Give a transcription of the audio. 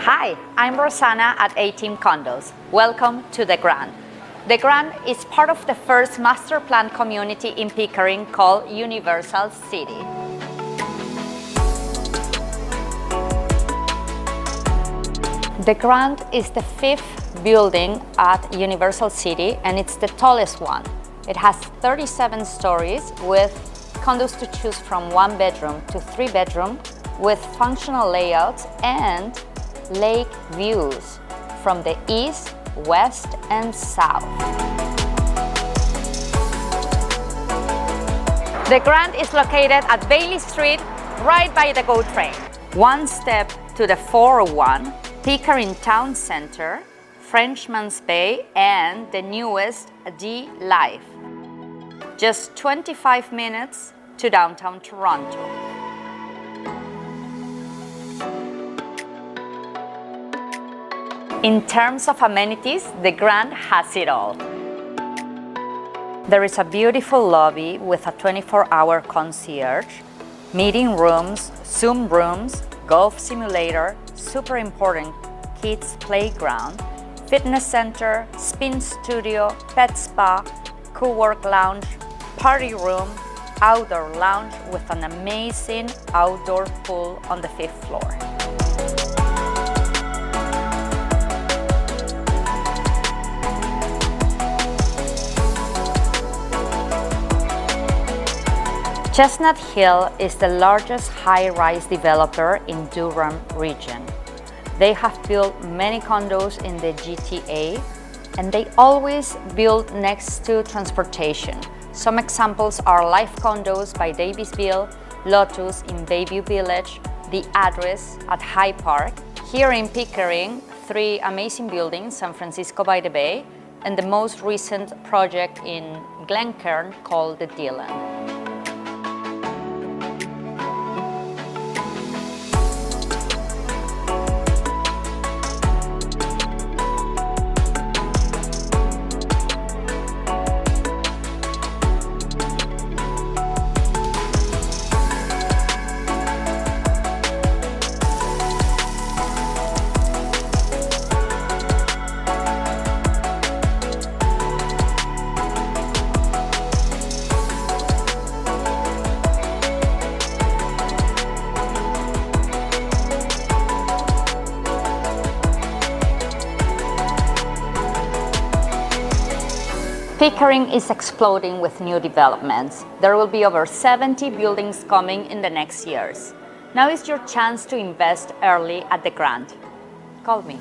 Hi, I'm Rosanna at A-Team Condos. Welcome to The Grand. The Grand is part of the first master plan community in Pickering called Universal City. The Grand is the fifth building at Universal City and it's the tallest one. It has 37 stories with condos to choose from 1 bedroom to 3 bedroom with functional layouts and lake views from the east, west, and south. The Grand is located at Bailey Street, right by the GO train. One step to the 401, Pickering Town Center, Frenchman's Bay, and the newest D Life. Just 25 minutes to downtown Toronto. In terms of amenities, the Grand has it all. There is a beautiful lobby with a 24-hour concierge, meeting rooms, Zoom rooms, golf simulator, super important, kids playground, fitness center, spin studio, pet spa, co-work lounge, party room, outdoor lounge with an amazing outdoor pool on the 5th floor. Chestnut Hill is the largest high-rise developer in Durham region. They have built many condos in the GTA and they always build next to transportation. Some examples are Life Condos by Davisville, Lotus in Bayview Village, The Address at High Park. Here in Pickering, 3 amazing buildings, San Francisco by the Bay, and the most recent project in Glencairn called the Dillon. Pickering is exploding with new developments. There will be over 70 buildings coming in the next years. Now is your chance to invest early at the Grand. Call me.